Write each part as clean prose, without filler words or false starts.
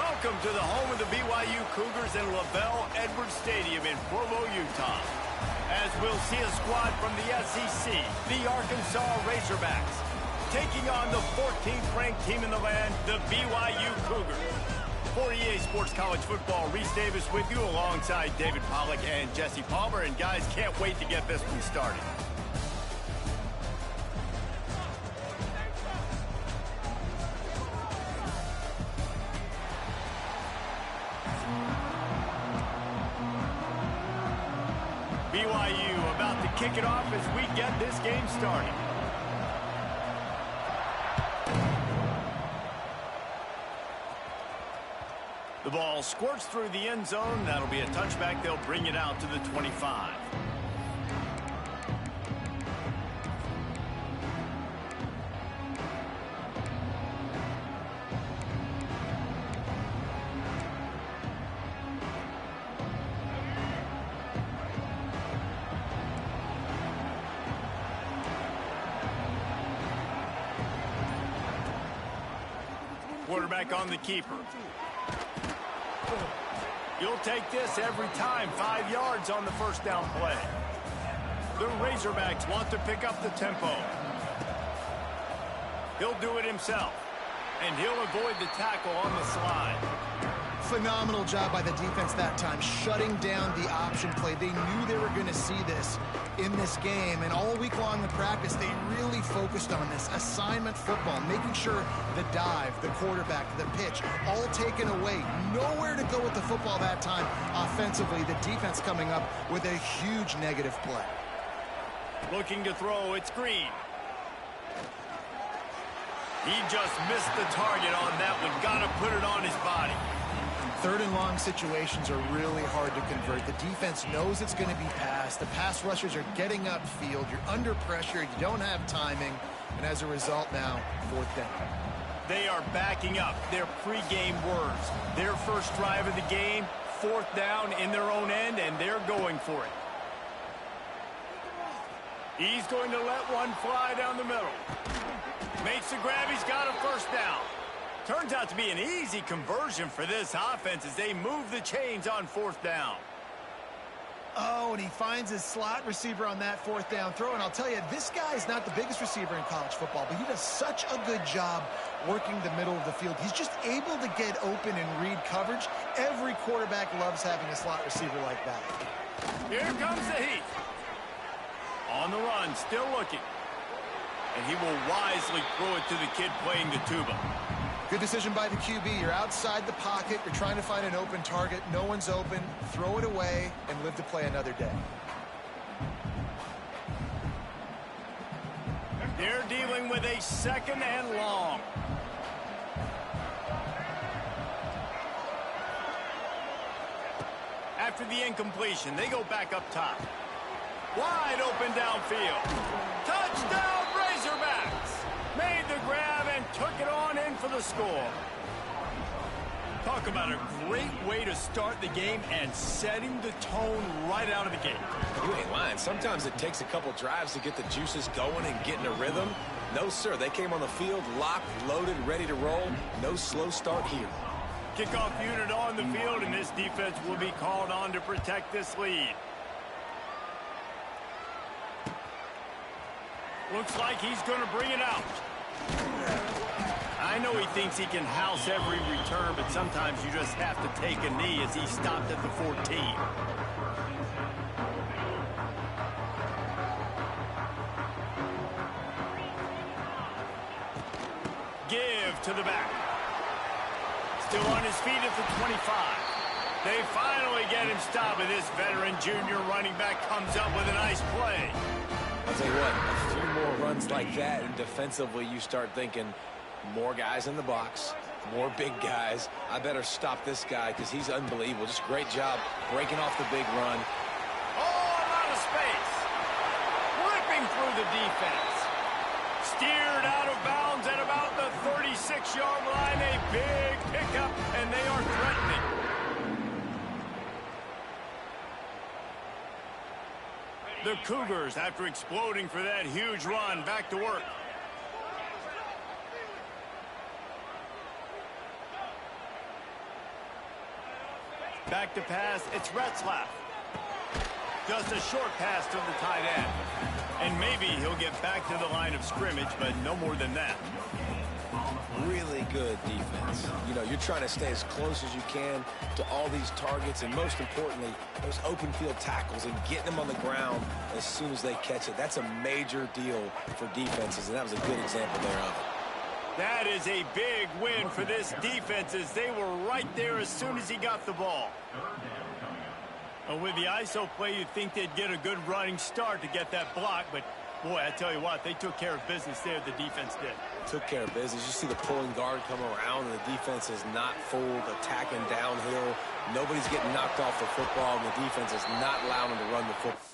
Welcome to the home of the BYU Cougars in LaVell Edwards Stadium in Provo, Utah. As we'll see a squad from the SEC, the Arkansas Razorbacks, taking on the 14th ranked team in the land, the BYU Cougars. For EA Sports College Football, Reese Davis with you alongside David Pollack and Jesse Palmer. And guys, can't wait to get this one started. BYU about to kick it off as we get this game started. The ball squirts through the end zone. That'll be a touchback. They'll bring it out to the 25. Quarterback on the keeper. You'll take this every time. 5 yards on the first down play. The Razorbacks want to pick up the tempo. He'll do it himself. And he'll avoid the tackle on the slide. Phenomenal job by the defense that time, shutting down the option play. They knew they were going to see this in this game, and all week long in practice, they really focused on this assignment football, making sure the dive, the quarterback, the pitch, all taken away. Nowhere to go with the football that time offensively. The defense coming up with a huge negative play. Looking to throw, it's Green. He just missed the target on that one. Got to put it on his body. Third and long situations are really hard to convert. The defense knows it's going to be passed. The pass rushers are getting upfield. You're under pressure. You don't have timing. And as a result now, fourth down. They are backing up their pregame words. Their first drive of the game, fourth down in their own end, and they're going for it. He's going to let one fly down the middle. Makes the grab. He's got a first down. Turns out to be an easy conversion for this offense as they move the chains on fourth down. Oh, and he finds his slot receiver on that fourth down throw. And I'll tell you, this guy is not the biggest receiver in college football, but he does such a good job working the middle of the field. He's just able to get open and read coverage. Every quarterback loves having a slot receiver like that. Here comes the heat. On the run, still looking. And he will wisely throw it to the kid playing the tuba. Good decision by the QB. You're outside the pocket. You're trying to find an open target. No one's open. Throw it away and live to play another day. They're dealing with a second and long. After the incompletion, they go back up top. Wide open downfield. Touchdown, Razorbacks! Made the grab and took it on in for the score. Talk about a great way to start the game and setting the tone right out of the gate. You ain't lying. Sometimes it takes a couple drives to get the juices going and get in a rhythm. No, sir. They came on the field locked, loaded, ready to roll. No slow start here. Kickoff unit on the field, and this defense will be called on to protect this lead. Looks like he's going to bring it out. I know he thinks he can house every return, but sometimes you just have to take a knee as he stopped at the 14. Give to the back. Still on his feet at the 25. They finally get him stopped, and this veteran junior running back comes up with a nice play. I'll tell you what, a few more runs like that, and defensively you start thinking, more guys in the box, more big guys. I better stop this guy because he's unbelievable. Just great job breaking off the big run. Oh, a lot of space. Ripping through the defense. Steered out of bounds at about the 36-yard line. A big pickup, and they are threatening. The Cougars, after exploding for that huge run, back to work. Back to pass, it's Retzlaff. Just a short pass to the tight end. And maybe he'll get back to the line of scrimmage, but no more than that. Really good defense. You know, you're trying to stay as close as you can to all these targets, and most importantly, those open field tackles and getting them on the ground as soon as they catch it. That's a major deal for defenses, and that was a good example there of it. That is a big win for this defense, as they were right there as soon as he got the ball. Well, with the ISO play, you'd think they'd get a good running start to get that block, but boy, I tell you what, they took care of business there, the defense did. Took care of business. You see the pulling guard come around, and the defense is not fooled, attacking downhill. Nobody's getting knocked off the football, and the defense is not allowing them to run the football.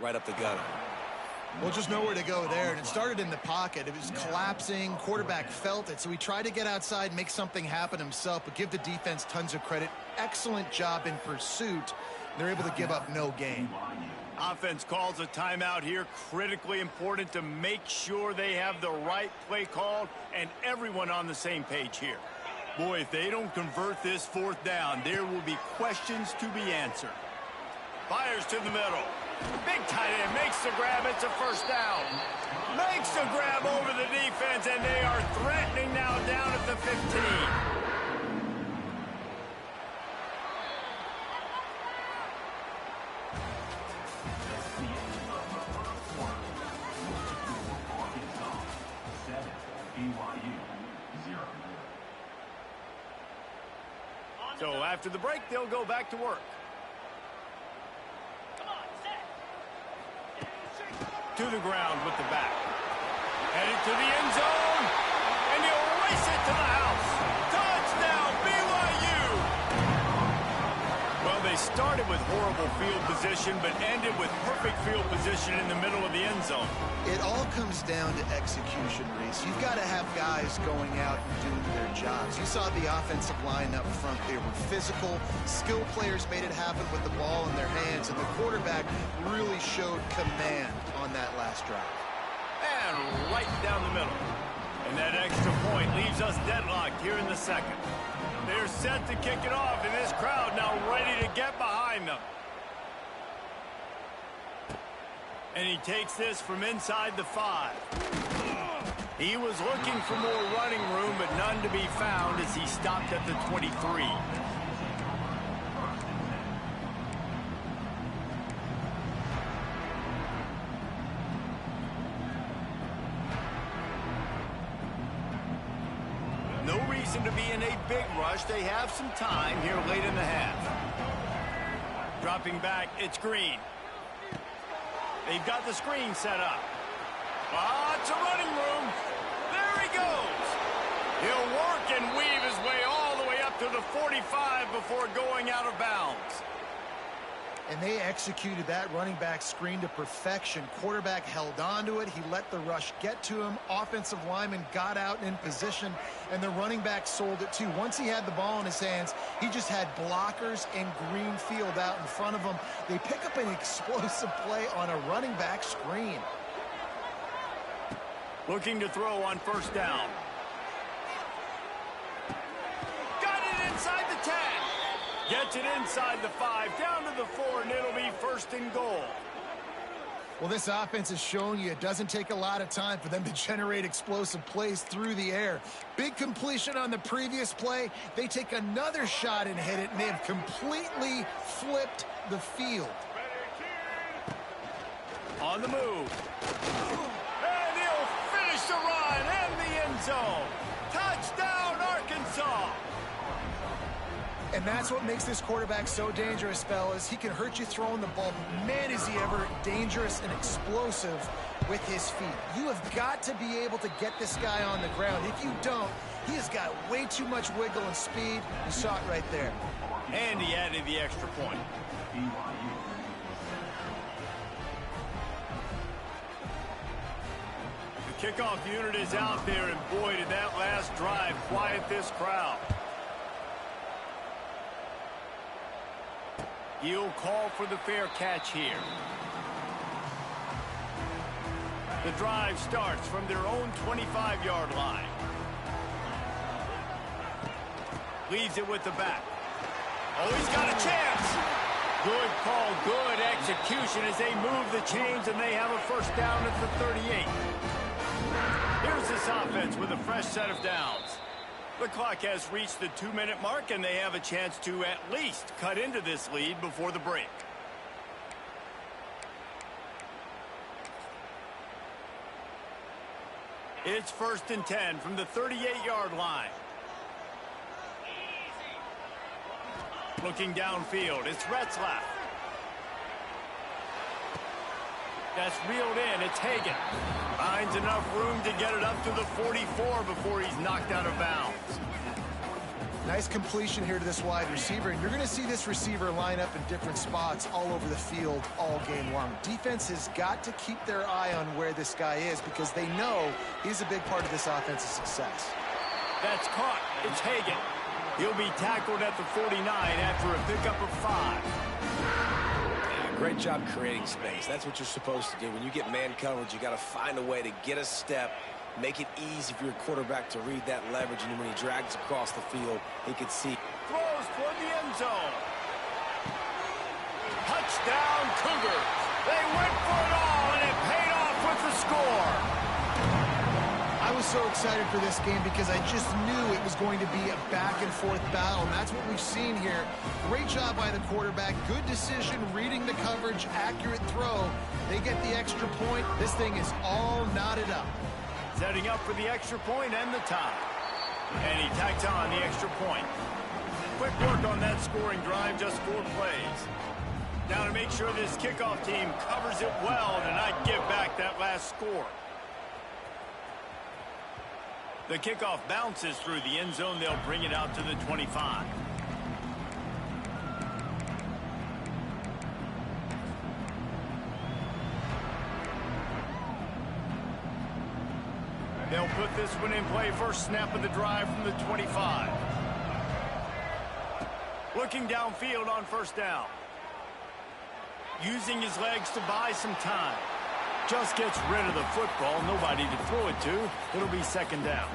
Right up the gutter. Well, just nowhere to go there, and it started in the pocket. It was collapsing. Quarterback felt it, so he tried to get outside, make something happen himself, but give the defense tons of credit. Excellent job in pursuit. They're able to give up no gain. Offense calls a timeout here. Critically important to make sure they have the right play called and everyone on the same page here. Boy, if they don't convert this fourth down, there will be questions to be answered. Fires to the middle. Big tight end makes the grab. It's a first down. Makes the grab over the defense, and they are threatening now down at the 15. So after the break, they'll go back to work. To the ground with the back. Headed to the end zone. And he'll race it to the house. Touchdown, BYU! Well, they started with horrible field position, but ended with perfect field position in the middle of the end zone. It all comes down to execution, Reese. You've got to have guys going out and doing their jobs. You saw the offensive line up front. They were physical. Skilled players made it happen with the ball in their hands, and the quarterback really showed command on that last drive. And right down the middle. And that extra point leaves us deadlocked here in the second. They're set to kick it off, and this crowd now ready to get behind them. And he takes this from inside the 5. He was looking for more running room, but none to be found as he stopped at the 23. No reason to be in a big rush. They have some time here late in the half. Dropping back, it's Green. They've got the screen set up. Lots of running room. There he goes. He'll work and weave his way all the way up to the 45 before going out of bounds. And they executed that running back screen to perfection. Quarterback held on to it. He let the rush get to him. Offensive lineman got out in position, and the running back sold it too. Once he had the ball in his hands, he just had blockers and green field out in front of him. They pick up an explosive play on a running back screen. Looking to throw on first down. Got it inside the 10. Gets it inside the 5, down to the 4, and it'll be first and goal. Well, this offense has shown you it doesn't take a lot of time for them to generate explosive plays through the air. Big completion on the previous play. They take another shot and hit it, and they have completely flipped the field. On the move. And he'll finish the run in the end zone. Touchdown, Arkansas. And that's what makes this quarterback so dangerous, fellas. He can hurt you throwing the ball. Man, is he ever dangerous and explosive with his feet. You have got to be able to get this guy on the ground. If you don't, he has got way too much wiggle and speed. You saw it right there. And he added the extra point. The kickoff unit is out there, and boy, did that last drive quiet this crowd. He'll call for the fair catch here. The drive starts from their own 25-yard line. Leaves it with the back. Oh, he's got a chance. Good call, good execution as they move the chains, and they have a first down at the 38. Here's this offense with a fresh set of downs. The clock has reached the 2-minute mark, and they have a chance to at least cut into this lead before the break. It's 1st and 10 from the 38-yard line. Looking downfield, it's Retzlaff. That's reeled in, it's Hagan. Finds enough room to get it up to the 44 before he's knocked out of bounds. Nice completion here to this wide receiver, and you're going to see this receiver line up in different spots all over the field all game long. Defense has got to keep their eye on where this guy is because they know he's a big part of this offense's success. That's caught. It's Hagan. He'll be tackled at the 49 after a pickup of 5. Yeah, great job creating space. That's what you're supposed to do. When you get man coverage, you got to find a way to get a step, make it easy for your quarterback to read that leverage, and when he drags across the field, he can see. Throws toward the end zone. Touchdown, Cougars. They went for it all, and it paid off with the score. I was so excited for this game because I just knew it was going to be a back-and-forth battle, and that's what we've seen here. Great job by the quarterback. Good decision, reading the coverage, accurate throw. They get the extra point. This thing is all knotted up. Setting up for the extra point and the tie. And he tacked on the extra point. Quick work on that scoring drive, just 4 plays. Now to make sure this kickoff team covers it well to not give back that last score. The kickoff bounces through the end zone. They'll bring it out to the 25. They'll put this one in play. First snap of the drive from the 25. Looking downfield on first down. Using his legs to buy some time. Just gets rid of the football. Nobody to throw it to. It'll be second down.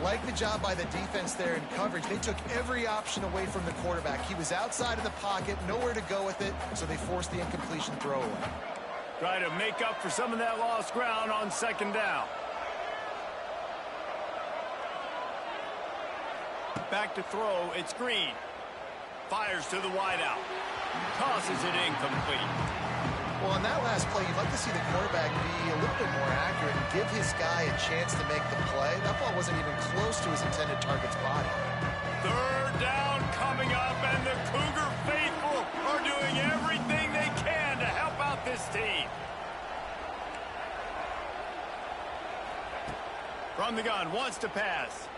Like the job by the defense there in coverage. They took every option away from the quarterback. He was outside of the pocket, nowhere to go with it, so they forced the incompletion throwaway. Try to make up for some of that lost ground on second down. Back to throw. It's Green. Fires to the wideout. Tosses it incomplete. Well, on that last play, you'd like to see the quarterback be a little bit more accurate and give his guy a chance to make the play. That ball wasn't even close to his intended target's body. Third down coming up, and the Cougar faithful are doing everything they can to help out this team. From the gun, wants to pass.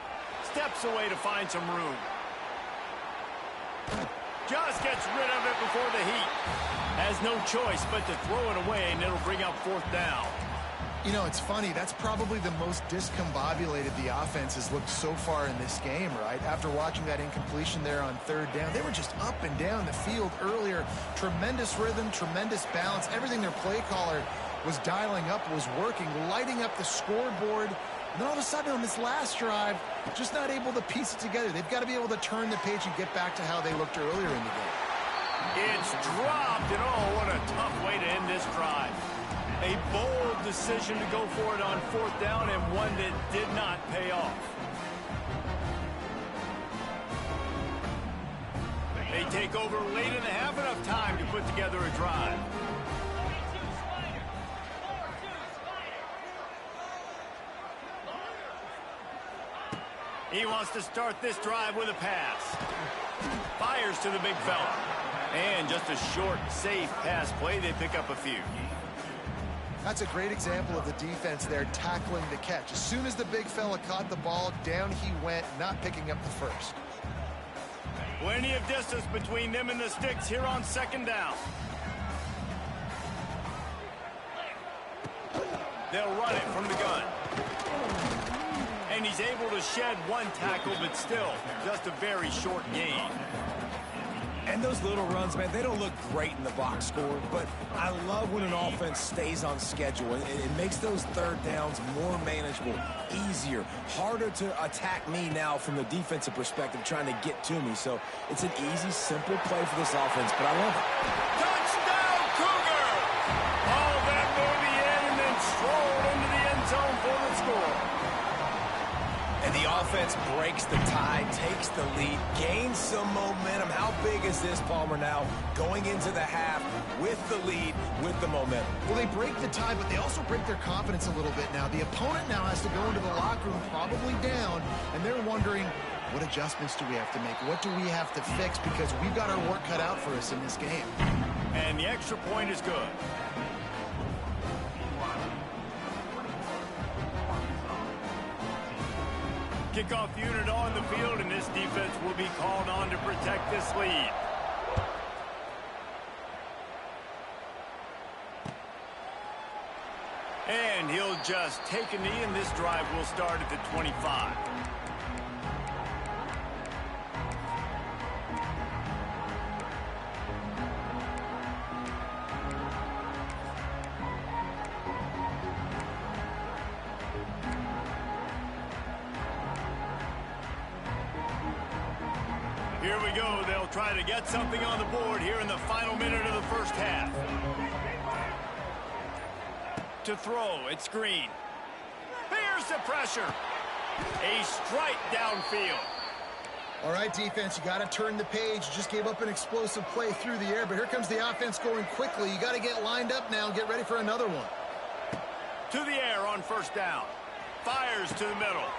Steps away to find some room. Just gets rid of it before the heat. Has no choice but to throw it away, and it'll bring up 4th down. You know, it's funny. That's probably the most discombobulated the offense has looked so far in this game, right? After watching that incompletion there on 3rd down, they were just up and down the field earlier. Tremendous rhythm, tremendous balance. Everything their play caller was dialing up was working, lighting up the scoreboard. And then all of a sudden on this last drive, just not able to piece it together. They've got to be able to turn the page and get back to how they looked earlier in the game. It's dropped, and oh, what a tough way to end this drive. A bold decision to go for it on 4th down, and one that did not pay off. They take over late and have enough time to put together a drive. He wants to start this drive with a pass. Fires to the big fella. And just a short, safe pass play. They pick up a few. That's a great example of the defense there tackling the catch. As soon as the big fella caught the ball, down he went, not picking up the first. Plenty of distance between them and the sticks here on second down. They'll run it from the gun. And he's able to shed one tackle, but still just a very short gain. And those little runs, man, they don't look great in the box score, but I love when an offense stays on schedule. It makes those third downs more manageable, easier, harder to attack me now from the defensive perspective trying to get to me. So it's an easy, simple play for this offense, but I love it. Touchdown, Cougar! All that near the end and then strolled into the end zone for the score. And the offense breaks the tie, takes the lead, gains some momentum. How big is this, Palmer, now going into the half with the lead, with the momentum? Well, they break the tie, but they also break their confidence a little bit now. The opponent now has to go into the locker room probably down, and they're wondering, what adjustments do we have to make? What do we have to fix? Because we've got our work cut out for us in this game. And the extra point is good. Kickoff unit on the field, and this defense will be called on to protect this lead. And he'll just take a knee, and this drive will start at the 25. Here we go. They'll try to get something on the board here in the final minute of the first half. To throw, it's Green. Here's the pressure. A strike downfield. All right, defense, you got to turn the page. Just gave up an explosive play through the air, but here comes the offense going quickly. You got to get lined up now and get ready for another one. To the air on first down. Fires to the middle.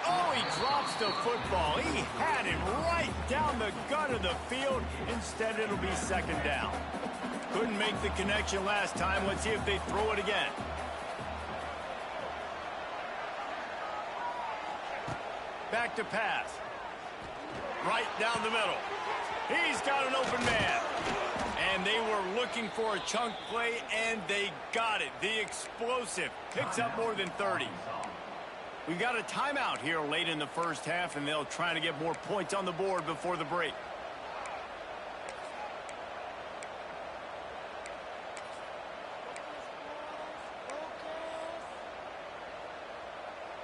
Oh, he drops the football. He had it right down the gut of the field. Instead, it'll be second down. Couldn't make the connection last time. Let's see if they throw it again. Back to pass. Right down the middle. He's got an open man. And they were looking for a chunk play, and they got it. The explosive picks up more than 30. We've got a timeout here late in the first half, and they'll try to get more points on the board before the break.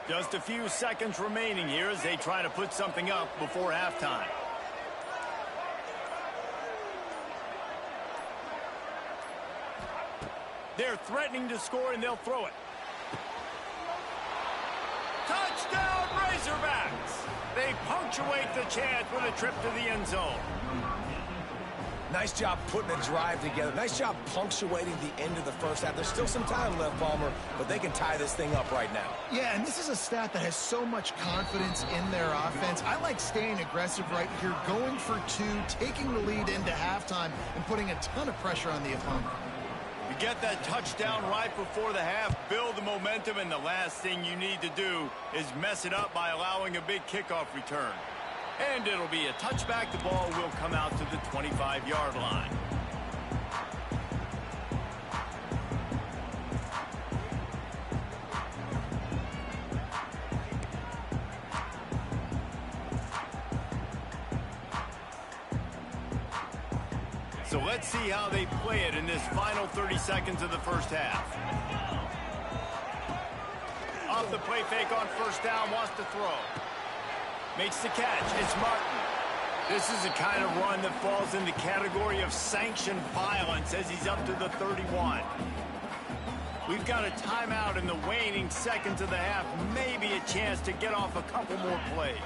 Just a few seconds remaining here as they try to put something up before halftime. They're threatening to score, and they'll throw it. Touchdown, Razorbacks! They punctuate the chance with a trip to the end zone. Nice job putting a drive together. Nice job punctuating the end of the first half. There's still some time left, Palmer, but they can tie this thing up right now. Yeah, and this is a stat that has so much confidence in their offense. I like staying aggressive right here, going for two, taking the lead into halftime, and putting a ton of pressure on the opponent. You get that touchdown right before the half, build the momentum, and the last thing you need to do is mess it up by allowing a big kickoff return. And it'll be a touchback. The ball will come out to the 25-yard line. So let's see how they play it in this final 30 seconds of the first half. Off the play fake on first down, wants to throw. Makes the catch. It's Martin. This is the kind of run that falls in the category of sanctioned violence as he's up to the 31. We've got a timeout in the waning seconds of the half. Maybe a chance to get off a couple more plays.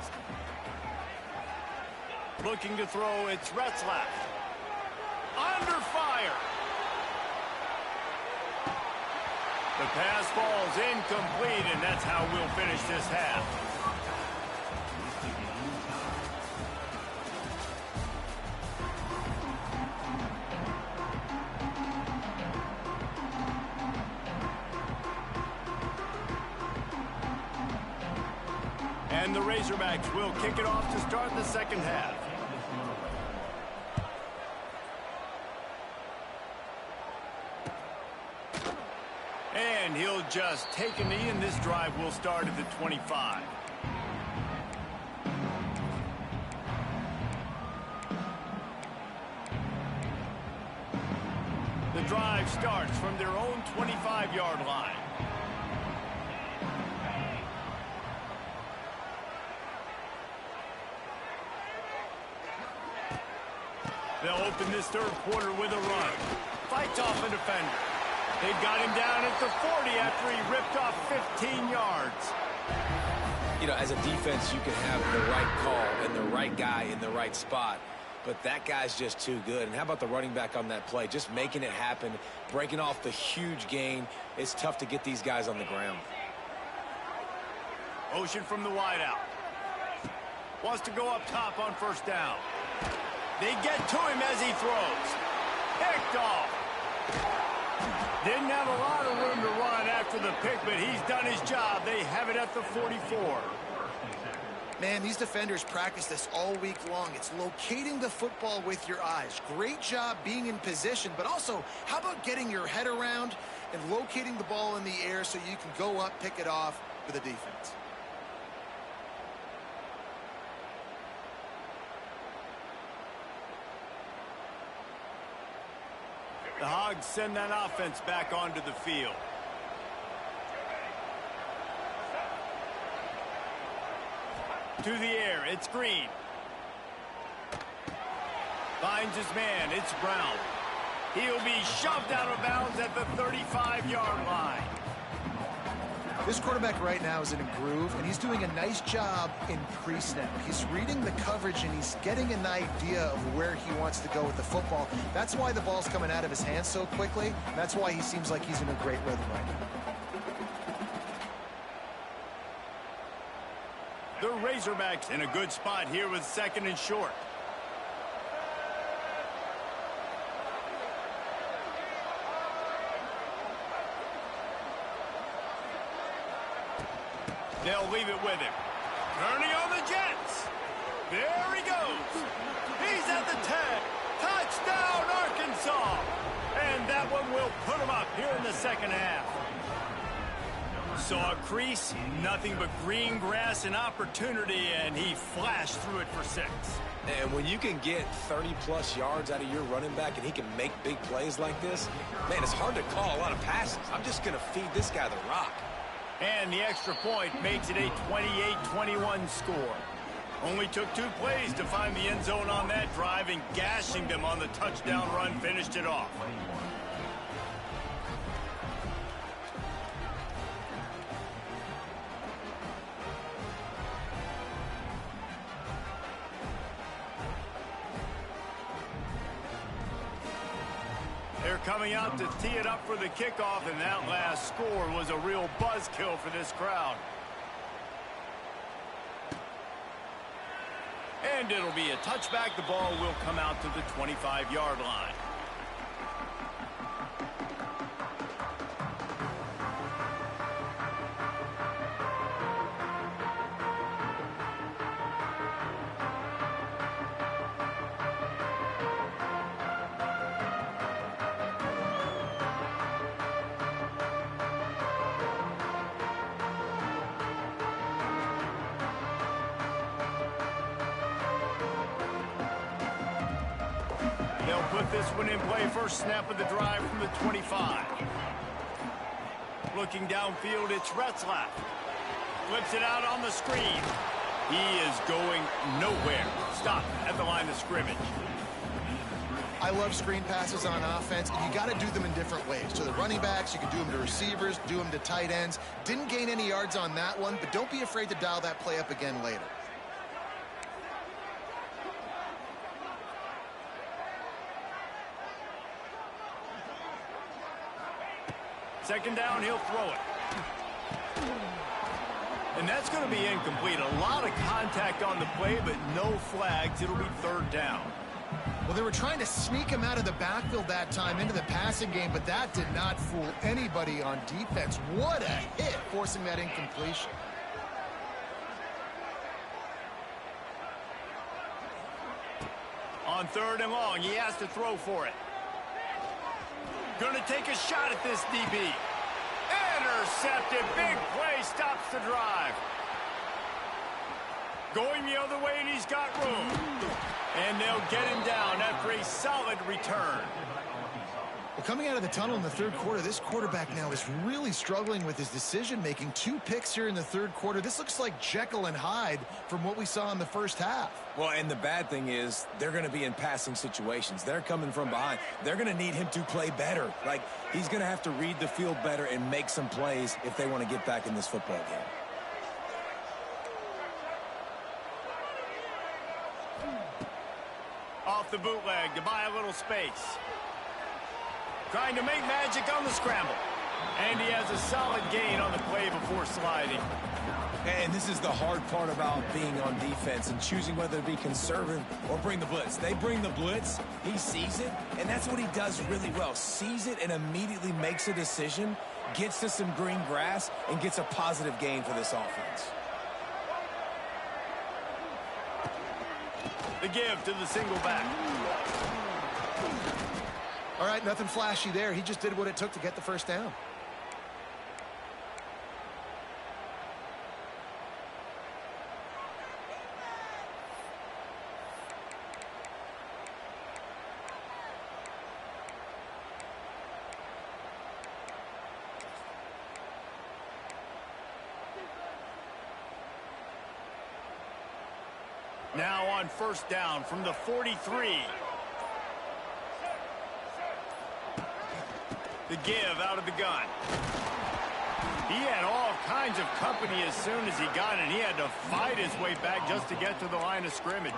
Looking to throw, it's Retzlaff. Under fire. The pass falls incomplete, and that's how we'll finish this half. And the Razorbacks will kick it off to start the second half. And he'll just take a knee, and this drive will start at the 25. The drive starts from their own 25-yard line. They'll open this third quarter with a run. Fights off a defender. They've got him down at the 40 after he ripped off 15 yards. You know, as a defense, you can have the right call and the right guy in the right spot. But that guy's just too good. And how about the running back on that play? Just making it happen, breaking off the huge gain. It's tough to get these guys on the ground. Motion from the wideout. Wants to go up top on first down. They get to him as he throws. Picked off. Didn't have a lot of room to run after the pick, but he's done his job. They have it at the 44. Man, these defenders practice this all week long. It's locating the football with your eyes. Great job being in position, but also, how about getting your head around and locating the ball in the air so you can go up, pick it off for the defense. The Hogs send that offense back onto the field. To the air, it's Green. Finds his man, it's Brown. He'll be shoved out of bounds at the 35-yard line. This quarterback right now is in a groove, and he's doing a nice job in pre-snap. He's reading the coverage, and he's getting an idea of where he wants to go with the football. That's why the ball's coming out of his hands so quickly. That's why he seems like he's in a great rhythm right now. The Razorbacks in a good spot here with second and short. They'll leave it with him. Turning on the Jets. There he goes. He's at the 10. Touchdown, Arkansas. And that one will put him up here in the second half. Saw a crease, nothing but green grass and opportunity, and he flashed through it for 6. And when you can get 30-plus yards out of your running back and he can make big plays like this, man, it's hard to call a lot of passes. I'm just going to feed this guy the rock. And the extra point makes it a 28-21 score. Only took 2 plays to find the end zone on that drive, and gashing them on the touchdown run finished it off. They're coming out to tee it up for the kickoff, and that last score was a real buzzkill for this crowd. And it'll be a touchback. The ball will come out to the 25-yard line. They'll put this one in play. First snap of the drive from the 25. Looking downfield, it's Retzlaff. Flips it out on the screen. He is going nowhere. Stop at the line of scrimmage. I love screen passes on offense, and you got to do them in different ways. To the running backs, you can do them to receivers, do them to tight ends. Didn't gain any yards on that one, but don't be afraid to dial that play up again later. Second down, he'll throw it. And that's going to be incomplete. A lot of contact on the play, but no flags. It'll be third down. Well, they were trying to sneak him out of the backfield that time into the passing game, but that did not fool anybody on defense. What a hit, forcing that incompletion. On 3rd and long, he has to throw for it. Gonna take a shot at this DB. Intercepted. Big play stops the drive. Going the other way, and he's got room. And they'll get him down after a solid return. Well, coming out of the tunnel in the 3rd quarter, this quarterback now is really struggling with his decision-making. 2 picks here in the 3rd quarter. This looks like Jekyll and Hyde from what we saw in the 1st half. Well, and the bad thing is they're going to be in passing situations. They're coming from behind. They're going to need him to play better. Like, he's going to have to read the field better and make some plays if they want to get back in this football game. Off the bootleg to buy a little space. Trying to make magic on the scramble. And he has a solid gain on the play before sliding. And this is the hard part about being on defense and choosing whether to be conservative or bring the blitz. They bring the blitz, he sees it, and that's what he does really well. Sees it and immediately makes a decision, gets to some green grass, and gets a positive gain for this offense. The give to the single back. All right, nothing flashy there. He just did what it took to get the 1st down. Now on 1st down from the 43. The give out of the gun. He had all kinds of company as soon as he got it. He had to fight his way back just to get to the line of scrimmage.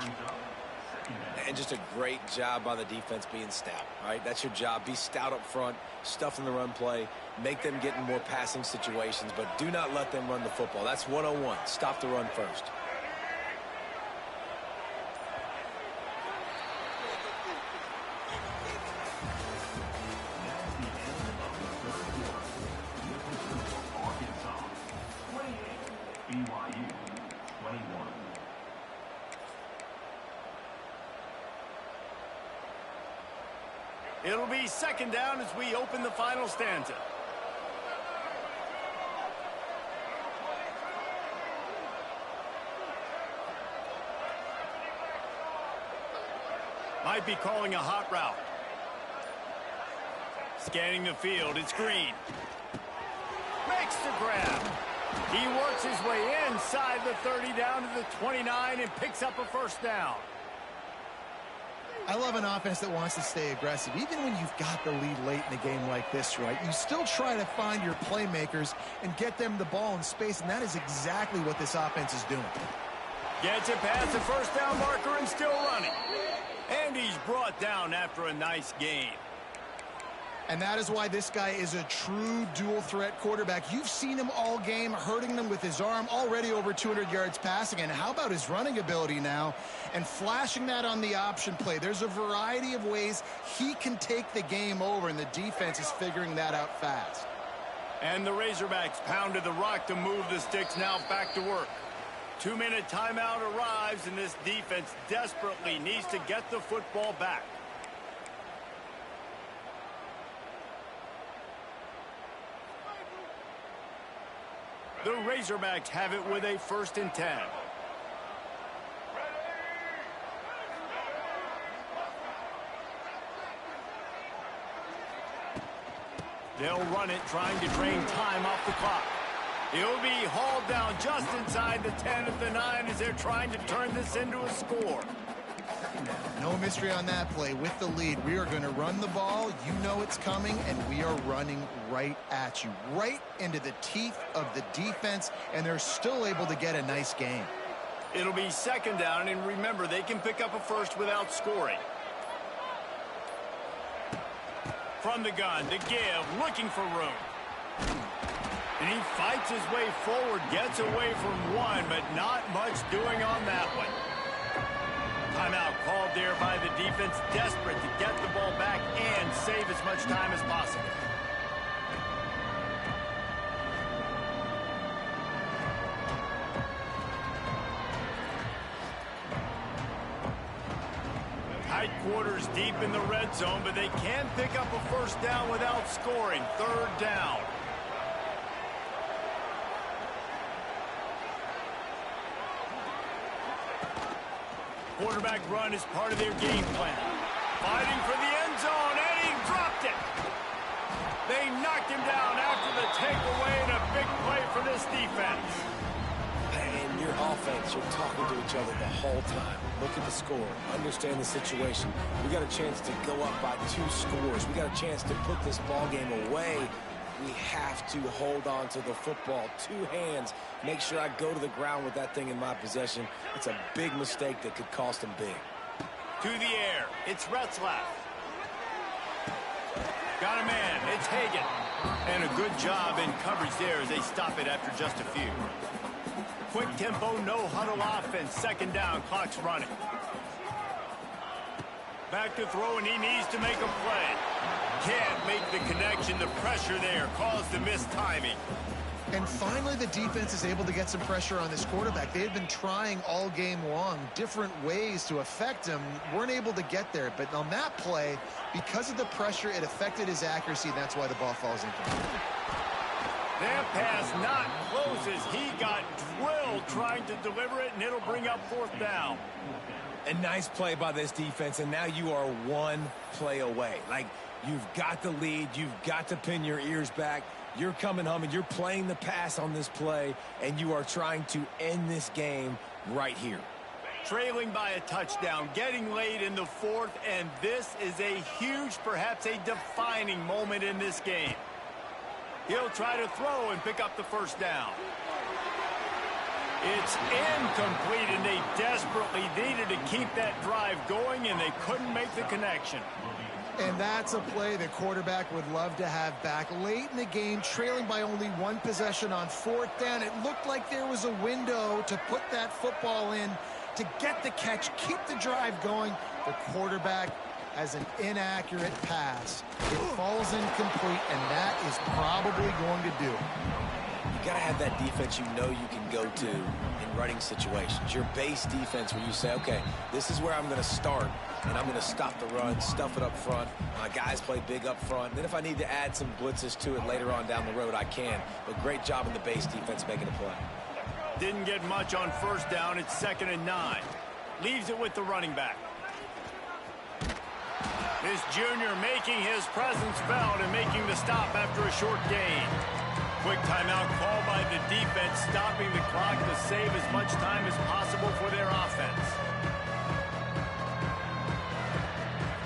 And just a great job by the defense being stout, right? That's your job. Be stout up front, stuff in the run play, make them get in more passing situations, but do not let them run the football. That's 101. Stop the run first. It'll be 2nd down as we open the final stanza. Might be calling a hot route. Scanning the field, it's Green. Makes the grab. He works his way inside the 30 down to the 29 and picks up a 1st down. I love an offense that wants to stay aggressive. Even when you've got the lead late in a game like this, right, you still try to find your playmakers and get them the ball in space, and that is exactly what this offense is doing. Gets it past the 1st down marker and still running. And he's brought down after a nice gain. And that is why this guy is a true dual-threat quarterback. You've seen him all game, hurting them with his arm, already over 200 yards passing. And how about his running ability now? And flashing that on the option play. There's a variety of ways he can take the game over, and the defense is figuring that out fast. And the Razorbacks pounded the rock to move the sticks, now back to work. 2-minute timeout arrives, and this defense desperately needs to get the football back. The Razorbacks have it with a 1st and 10. They'll run it, trying to drain time off the clock. He'll be hauled down just inside the 10 at the 9 as they're trying to turn this into a score. No mystery on that play. With the lead, we are going to run the ball. You know it's coming, and we are running right at you, right into the teeth of the defense, and they're still able to get a nice game. It'll be 2nd down, and remember, they can pick up a 1st without scoring. From the gun, to give, looking for room. And he fights his way forward, gets away from one, but not much doing on that one. Timeout called there by the defense, desperate to get the ball back and save as much time as possible. Tight quarters deep in the red zone, but they can pick up a first down without scoring. Third down. Quarterback run is part of their game plan. Fighting for the end zone, and he dropped it. They knocked him down after the takeaway, and a big play for this defense. And your offense, you're talking to each other the whole time. Look at the score. Understand the situation. We got a chance to go up by 2 scores. We got a chance to put this ball game away. We have to hold on to the football. 2 hands. Make sure I go to the ground with that thing in my possession. It's a big mistake that could cost them big. To the air. It's Retzlaff. Got a man. It's Hagan. And a good job in coverage there as they stop it after just a few. Quick tempo, no huddle offense. Second down, clock's running. Back to throw, and he needs to make a play. Can't make the connection. The pressure there caused the missed timing. And finally, the defense is able to get some pressure on this quarterback. They had been trying all game long, different ways to affect him. Weren't able to get there. But on that play, because of the pressure, it affected his accuracy, and that's why the ball falls incomplete. That pass not close as he got drilled trying to deliver it, and it'll bring up fourth down. A nice play by this defense, and now you are 1 play away. Like, you've got the lead. You've got to pin your ears back. You're coming home, and you're playing the pass on this play, and you are trying to end this game right here. Trailing by a touchdown, getting late in the fourth, and this is a huge, perhaps a defining moment in this game. He'll try to throw and pick up the first down. It's incomplete, and they desperately needed to keep that drive going, and they couldn't make the connection. And that's a play the quarterback would love to have back. Late in the game, trailing by only 1 possession on 4th down. It looked like there was a window to put that football in, to get the catch, keep the drive going. The quarterback has an inaccurate pass. It falls incomplete, and that is probably going to do it. You got to have that defense you know you can go to in running situations. Your base defense where you say, okay, this is where I'm going to start, and I'm going to stop the run, stuff it up front. My guys play big up front. Then if I need to add some blitzes to it later on down the road, I can. But great job in the base defense making a play. Didn't get much on first down. It's 2nd and 9. Leaves it with the running back. This junior making his presence felt and making the stop after a short gain. Quick timeout call by the defense, stopping the clock to save as much time as possible for their offense.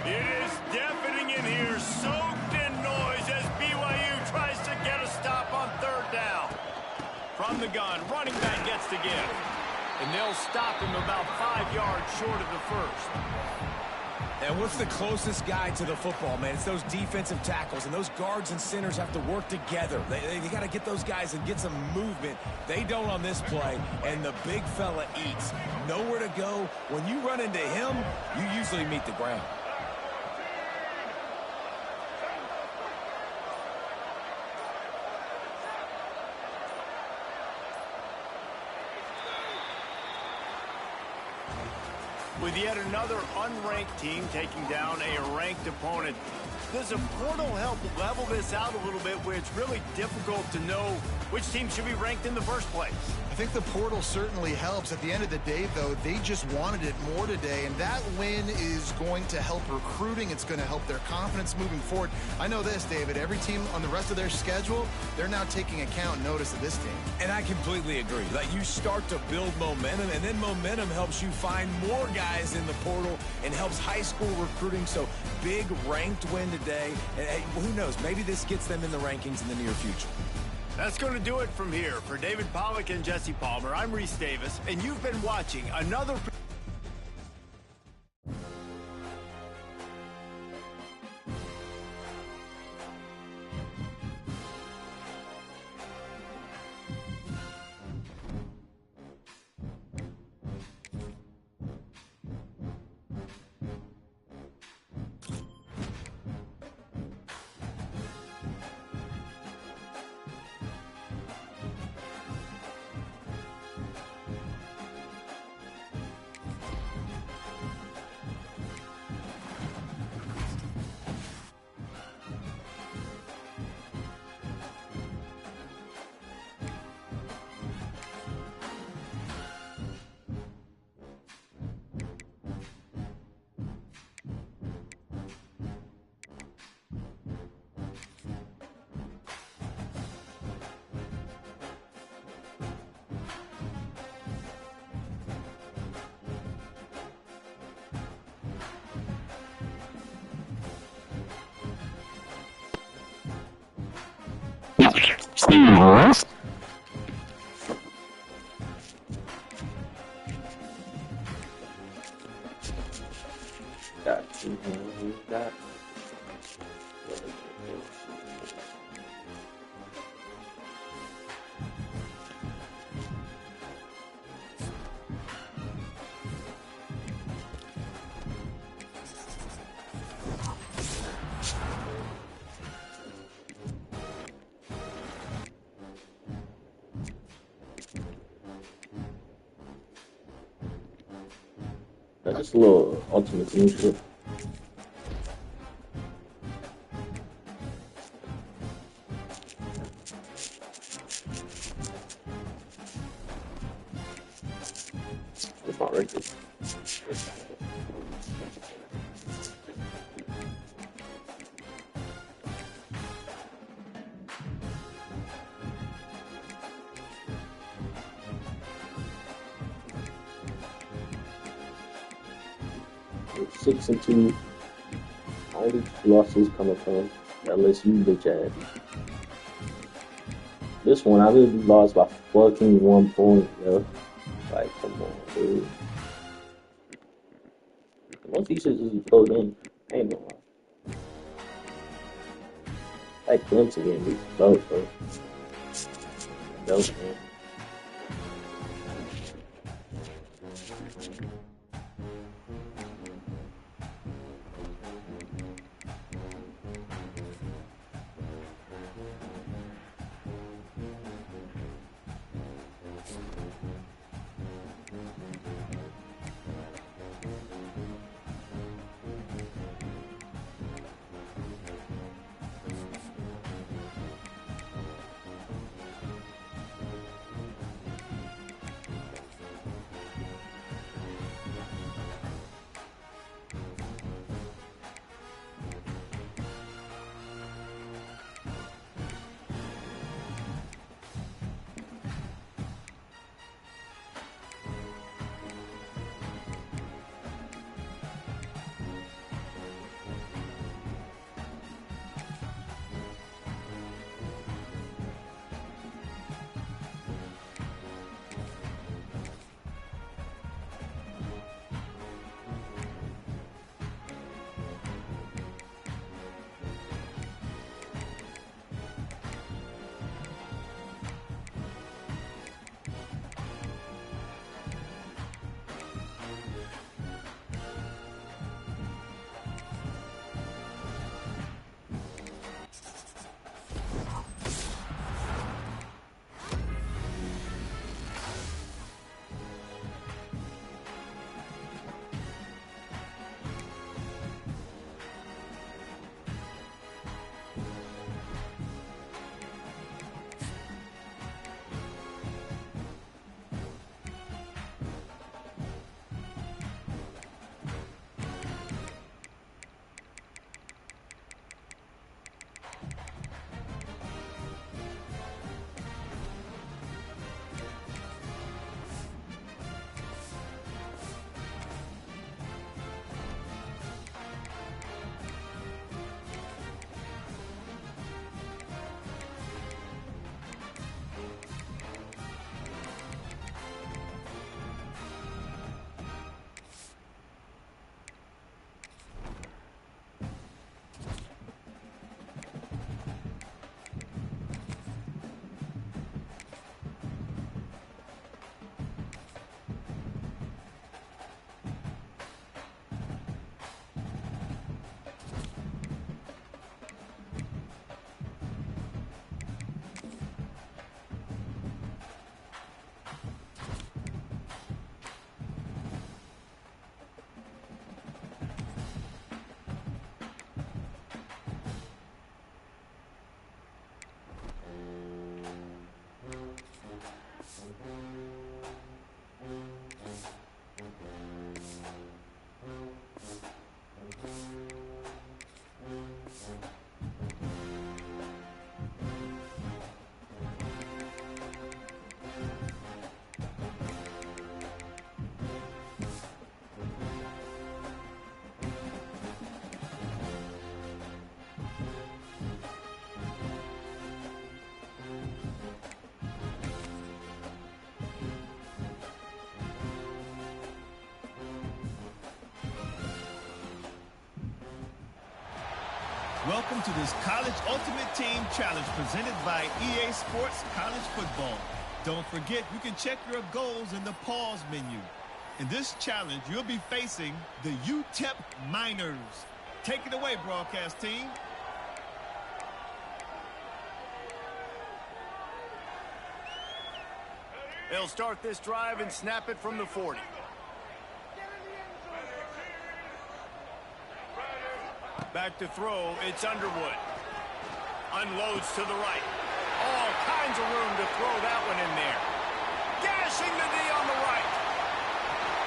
It is deafening in here, soaked in noise as BYU tries to get a stop on 3rd down. From the gun, running back gets the give. And they'll stop him about 5 yards short of the first. And what's the closest guy to the football, man? It's those defensive tackles, and those guards and centers have to work together. They got to get those guys and get some movement. They don't on this play, and the big fella eats. Nowhere to go. When you run into him, you usually meet the ground. With yet another unranked team taking down a ranked opponent, does a portal help level this out a little bit where it's really difficult to know which team should be ranked in the first place? I think the portal certainly helps. At the end of the day, though, they just wanted it more today, and that win is going to help recruiting. It's going to help their confidence moving forward. I know this, David, every team on the rest of their schedule, they're now taking account and notice of this team. And I completely agree. Like, you start to build momentum, and then momentum helps you find more guys in the portal and helps high school recruiting. So big ranked win today. And hey, who knows, maybe this gets them in the rankings in the near future. That's going to do it from here. For David Pollack and Jesse Palmer, I'm Reese Davis, and you've been watching another... That. Just a little ultimate team shit. It's not right there. We're 6-2. Only losses coming from LSU bitch ass. This one I really lost by fucking 1 point, yo. Like, come on, dude. Most of these shit is close in. I ain't gonna lie. Like Clemson getting these votes, bro. Dope, man. Welcome to this College Ultimate Team Challenge presented by EA Sports College Football. Don't forget, you can check your goals in the pause menu. In this challenge, you'll be facing the UTEP Miners. Take it away, broadcast team. They'll start this drive and snap it from the 40. Back to throw, it's Underwood. Unloads to the right. All kinds of room to throw that one in there. Gashing the D on the right.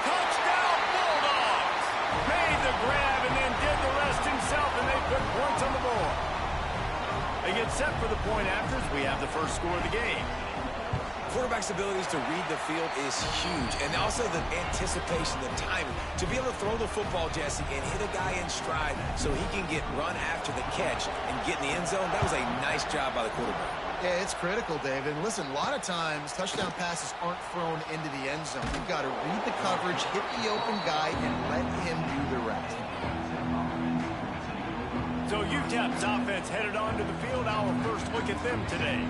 Touchdown Bulldogs! Made the grab and then did the rest himself, and they put points on the board. They get set for the point afters. We have the first score of the game. Quarterback's abilities to read the field is huge, and also the anticipation, the timing. To be able to throw the football, Jesse, and hit a guy in stride so he can get run after the catch and get in the end zone, that was a nice job by the quarterback. Yeah, it's critical, David. Listen, a lot of times touchdown passes aren't thrown into the end zone. You've got to read the coverage, hit the open guy, and let him do the rest. So UTEP's offense headed onto the field. Our first look at them today.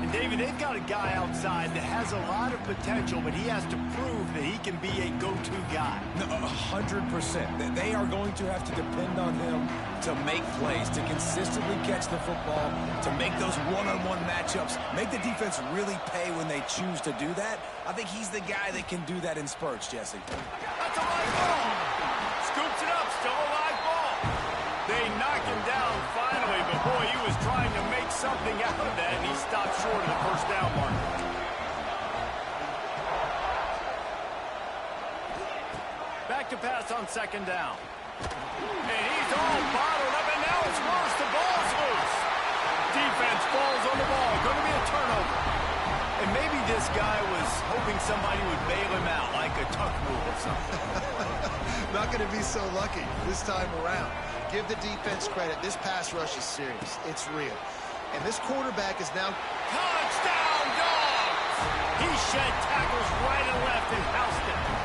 And David, they've got a guy outside that has a lot of potential, but he has to prove that he can be a go-to guy. 100%. They are going to have to depend on him to make plays, to consistently catch the football, to make those one-on-one matchups, make the defense really pay when they choose to do that. I think he's the guy that can do that in spurts, Jesse. That's a live ball. Scoops it up, still a live ball. They knock him down finally, but boy, he was trying to make something out of that, and he stopped short of the first down marker. Back to pass on second down. And he's all bottled up, and now it's worse. The ball's loose. Defense falls on the ball. Going to be a turnover. And maybe this guy was hoping somebody would bail him out, like a tuck move or something. Not going to be so lucky this time around. Give the defense credit. This pass rush is serious. It's real. And this quarterback is now... Touchdown, Dogs! He shed tackles right and left and housed it.